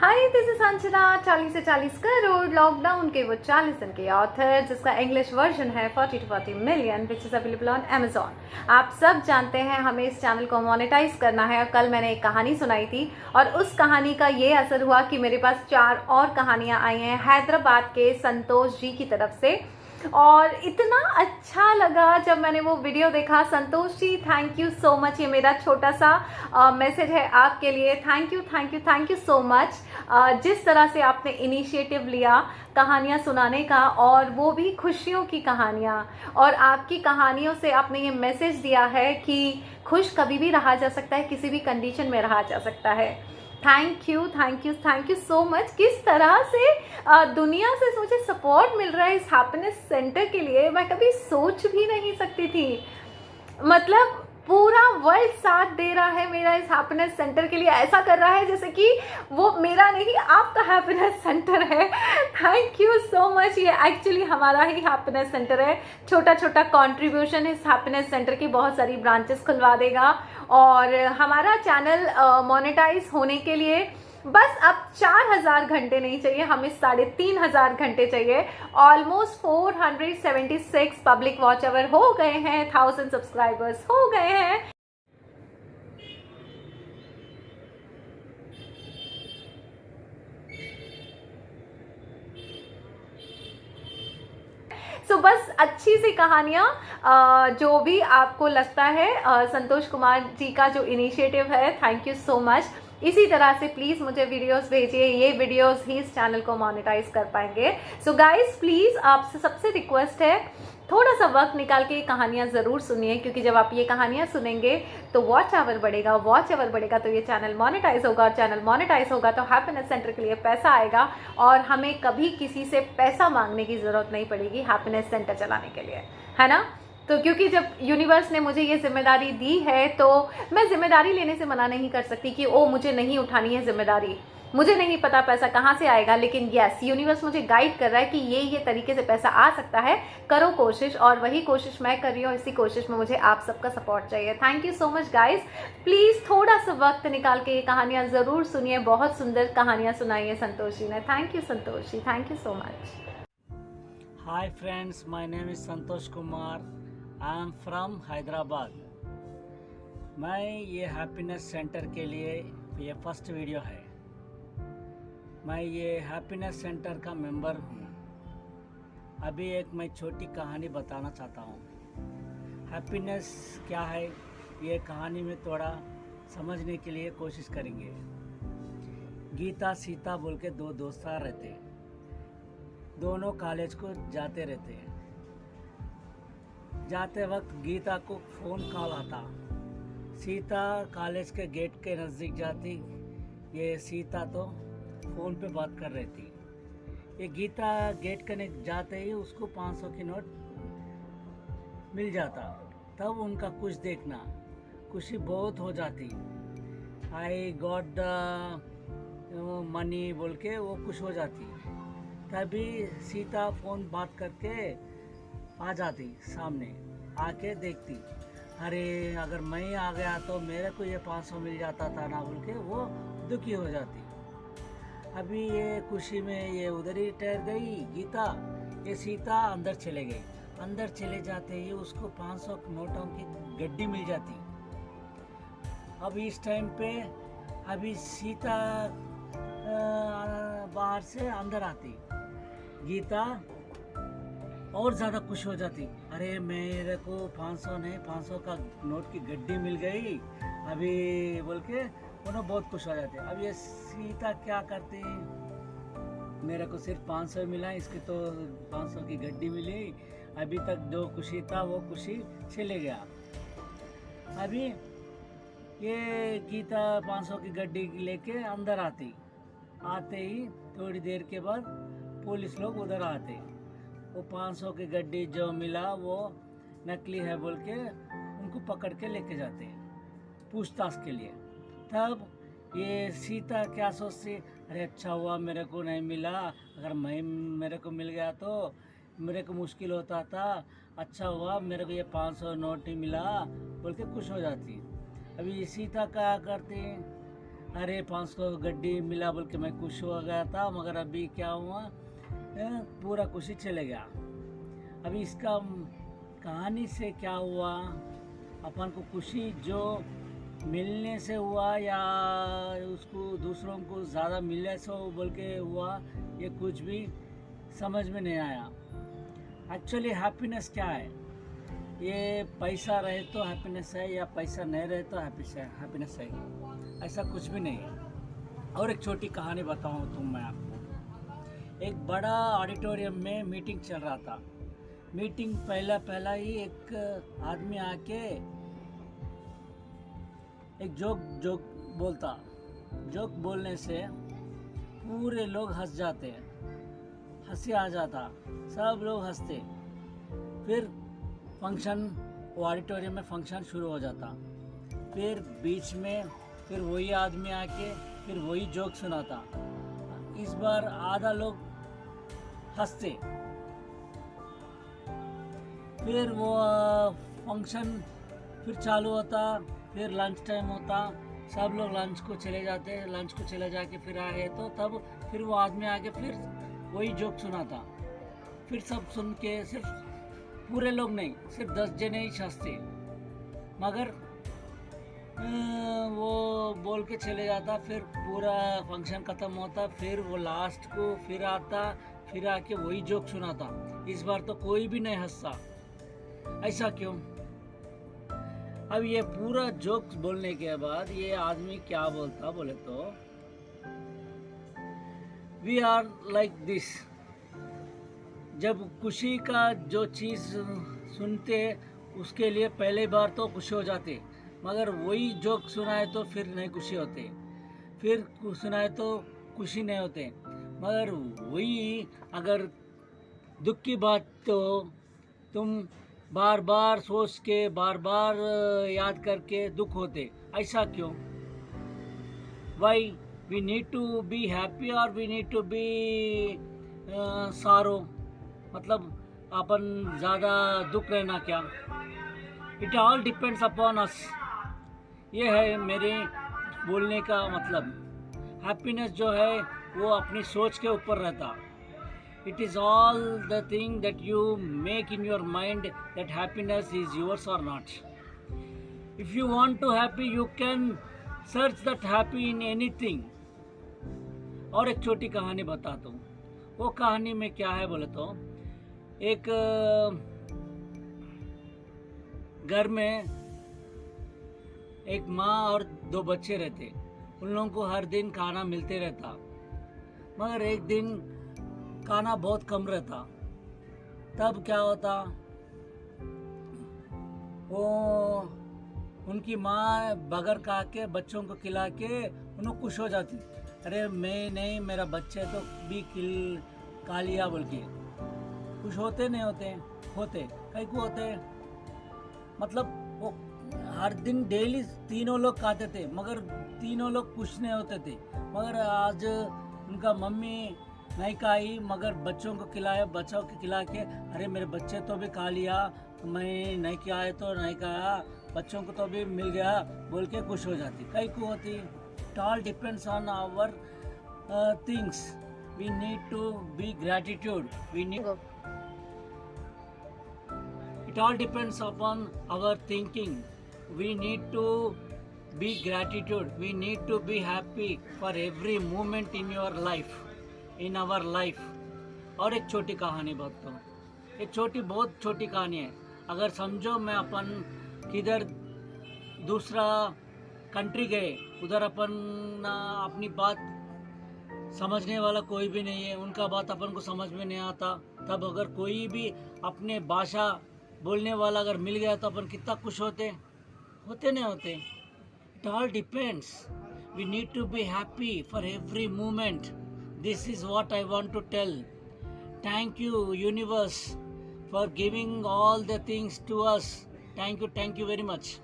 Hi this is Sanjana. 40 से 40 crore lockdown के वो 40 दिन के ऑथर, जिसका इंग्लिश वर्जन है 40 to 40 million, which is available on Amazon. आप सब जानते हैं हमें इस चैनल को मोनेटाइज करना है। और कल मैंने एक कहानी सुनाई थी और उस कहानी का ये असर हुआ कि मेरे पास 4 और कहानियां आई हैं हैदराबाद के संतोष जी की तरफ से। और इतना अच्छा लगा जब मैंने वो वीडियो देखा। संतोष ji, thank you so much. ये मेरा छोटा सा मैसेज है आपके लिए। Thank you thank you thank you so much. जिस तरह से आपने इनिशिएटिव लिया कहानियाँ सुनाने का, और वो भी खुशियों की कहानियाँ, और आपकी कहानियों से आपने ये मैसेज दिया है कि खुश कभी भी रहा जा सकता है, किसी भी कंडीशन में रहा जा सकता है। Thank you thank you thank you so much. किस तरह से दुनिया से मुझे सपोर्ट मिल रहा है इस हैप्पीनेस सेंटर के लिए, मैं कभी सोच भी नहीं सकती थी। मतलब पूरा वर्ल्ड साथ दे रहा है मेरा इस हैप्पीनेस सेंटर के लिए। ऐसा कर रहा है जैसे कि वो मेरा नहीं, आपका हैप्पीनेस सेंटर है। Thank you so much. ये एक्चुअली हमारा ही हैप्पीनेस सेंटर है। छोटा छोटा कंट्रीब्यूशन इस हैप्पीनेस सेंटर की बहुत सारी ब्रांचेस खुलवा देगा। और हमारा चैनल मोनेटाइज होने के लिए बस अब 4000 घंटे नहीं चाहिए, हमें 3500 घंटे चाहिए। ऑलमोस्ट 476 पब्लिक वॉच आवर हो गए हैं, 1000 सब्सक्राइबर्स हो गए हैं। सो बस अच्छी सी कहानियाँ, जो भी आपको लगता है, संतोष कुमार जी का जो इनिशिएटिव है, थैंक यू सो मच। इसी तरह से प्लीज़ मुझे वीडियोस भेजिए। ये वीडियोस ही इस चैनल को मोनेटाइज कर पाएंगे। सो गाइस प्लीज़ आपसे सबसे रिक्वेस्ट है, थोड़ा सा वक्त निकाल के ये कहानियाँ ज़रूर सुनिए, क्योंकि जब आप ये कहानियाँ सुनेंगे तो वॉच आवर बढ़ेगा तो ये चैनल मोनेटाइज होगा, और चैनल मोनेटाइज होगा तो हैप्पीनेस सेंटर के लिए पैसा आएगा, और हमें कभी किसी से पैसा मांगने की ज़रूरत नहीं पड़ेगी हैप्पीनेस सेंटर चलाने के लिए, है ना। तो क्योंकि जब यूनिवर्स ने मुझे ये जिम्मेदारी दी है तो मैं जिम्मेदारी लेने से मना नहीं कर सकती कि ओ मुझे नहीं उठानी है जिम्मेदारी, मुझे नहीं पता पैसा कहाँ से आएगा, लेकिन यस यूनिवर्स मुझे गाइड कर रहा है कि ये तरीके से पैसा आ सकता है, करो कोशिश। और वही कोशिश मैं कर रही हूँ। इसी कोशिश में मुझे आप सबका सपोर्ट चाहिए। Thank you so much guys. Please थोड़ा सा वक्त निकाल के ये कहानियाँ ज़रूर सुनिए। बहुत सुंदर कहानियाँ सुनाई है संतोष जी ने। Thank you Santosh ji, thank you so much. Hi friends, my name is Santosh Kumar. I am from Hyderabad. मैं ये हैप्पीनेस सेंटर के लिए ये फर्स्ट वीडियो है। मैं ये हैप्पीनेस सेंटर का मेंबर हूँ। अभी एक मैं छोटी कहानी बताना चाहता हूँ। हैप्पीनेस क्या है ये कहानी में थोड़ा समझने के लिए कोशिश करेंगे। गीता सीता बोल के 2 दोस्त रहते हैं। दोनों कॉलेज को जाते रहते हैं। जाते वक्त गीता को फ़ोन कॉल आता। सीता कॉलेज के गेट के नज़दीक जाती। ये सीता तो फ़ोन पे बात कर रही थी। ये गीता गेट के जाते ही उसको 500 की नोट मिल जाता। तब उनका कुछ देखना, खुशी बहुत हो जाती। आई गॉट द मनी बोल के वो खुश हो जाती। तभी सीता फ़ोन बात करके आ जाती, सामने आके देखती, अरे अगर मैं आ गया तो मेरे को ये 500 मिल जाता था ना बोल के वो दुखी हो जाती। अभी ये खुशी में ये उधर ही ठहर गई गीता। ये सीता अंदर चले गई। अंदर चले जाते ही उसको 500 नोटों की गड्डी मिल जाती। अब इस टाइम पे अभी सीता बाहर से अंदर आती। गीता और ज़्यादा खुश हो जाती, अरे मेरे को 500 नहीं 500 का नोट की गड्डी मिल गई अभी बोल के उन्हें बहुत खुश हो जाते। अब ये सीता क्या करती, मेरे को सिर्फ 500 मिला, इसकी तो 500 की गड्डी मिली, अभी तक जो खुशी था वो खुशी चले गया। अभी ये गीता 500 की गड्डी लेके अंदर आती। आते ही थोड़ी देर के बाद पुलिस लोग उधर आते। वो 500 की गड्डी जो मिला वो नकली है बोल के उनको पकड़ के लेके जाते हैं पूछताछ के लिए। तब ये सीता क्या सोचती, अरे अच्छा हुआ मेरे को नहीं मिला, अगर मेरे को मिल गया तो मेरे को मुश्किल होता था, अच्छा हुआ मेरे को ये 500 नोट ही मिला बोल के खुश हो जाती। अभी सीता क्या करती, अरे 500 गड्डी मिला बोल के मैं खुश हो गया था, मगर अभी क्या हुआ, पूरा खुशी चले गया। अभी इसका कहानी से क्या हुआ, अपन को खुशी जो मिलने से हुआ या उसको दूसरों को ज़्यादा मिलने से बोल के हुआ, ये कुछ भी समझ में नहीं आया। एक्चुअली हैप्पीनेस क्या है? ये पैसा रहे तो हैप्पीनेस है या पैसा नहीं रहे तो हैप्पीनेस है, ऐसा कुछ भी नहीं है। और एक छोटी कहानी बताऊँ मैं आपको। एक बड़ा ऑडिटोरियम में मीटिंग चल रहा था। मीटिंग पहला ही एक आदमी आके एक जोक बोलता। जोक बोलने से पूरे लोग हंस जाते हैं, हंसी आ जाता, सब लोग हंसते। फिर फंक्शन, वो ऑडिटोरियम में फंक्शन शुरू हो जाता। फिर बीच में फिर वही आदमी आके फिर वही जोक सुनाता। इस बार आधा लोग हंसते। फिर वो फंक्शन फिर चालू होता। फिर लंच टाइम होता, सब लोग लंच को चले जाते। लंच को चले जाके फिर आए तो तब फिर वो आदमी आके फिर वही जोक सुनाता। फिर सब सुन के सिर्फ पूरे लोग नहीं, सिर्फ 10 जने ही हंसते, मगर वो बोल के चले जाता। फिर पूरा फंक्शन ख़त्म होता। फिर वो लास्ट को फिर आता, फिर आके वही जोक सुनाता। इस बार तो कोई भी नहीं हंसता। ऐसा क्यों? अब ये पूरा जोक बोलने के बाद ये आदमी क्या बोलता बोले तो, वी आर लाइक दिस। जब खुशी का जो चीज़ सुनते उसके लिए पहले बार तो खुश हो जाते, मगर वही जोक सुनाए तो फिर नहीं खुशी होते, फिर सुनाए तो खुशी नहीं होते। मगर वही अगर दुख की बात तो तुम बार बार सोच के बार बार याद करके दुख होते। ऐसा क्यों? Why we need to be happy और we need to be sorrow? मतलब अपन ज़्यादा दुख रहना क्या? It all depends upon us. ये है मेरे बोलने का मतलब। हैप्पीनेस जो है वो अपनी सोच के ऊपर रहता। It is all the thing that you make in your mind that happiness is yours or not. If you want to happy, you can search that happy in anything. और एक छोटी कहानी बताता हूँ। वो कहानी में क्या है बोले तो, एक घर में एक माँ और 2 बच्चे रहते। उन लोगों को हर दिन खाना मिलते रहता, मगर एक दिन खाना बहुत कम रहता। तब क्या होता, वो उनकी माँ बगर खा के बच्चों को खिला के उन्हें खुश हो जाती। अरे मैं नहीं, मेरा बच्चे तो भी खा लिया बोल के खुश होते नहीं होते कहीं को होते। मतलब वो हर दिन डेली तीनों लोग खाते थे, मगर तीनों लोग खुश नहीं होते थे। मगर आज उनका मम्मी नहीं खाई, मगर बच्चों को खिलाया, बच्चों को खिला के अरे मेरे बच्चे तो भी खा लिया, मैं नहीं खाया तो नहीं खाया, बच्चों को तो भी मिल गया बोल के खुश हो जाती। कई को होती। It all depends on our things. We need to be gratitude. We need It all depends upon our thinking. We need to be gratitude. We need to be happy for every moment in your life, in our life. और एक छोटी कहानी बताता हूँ। एक बहुत छोटी कहानी है। अगर समझो मैं अपन किधर दूसरा कंट्री गए, उधर अपन अपनी बात समझने वाला कोई भी नहीं है, उनका बात अपन को समझ में नहीं आता। तब अगर कोई भी अपने भाषा बोलने वाला अगर मिल गया तो अपन कितना खुश होते नहीं होते? It all depends. We need to be happy for every moment. This is what I want to tell. Thank you universe for giving all the things to us. Thank you very much.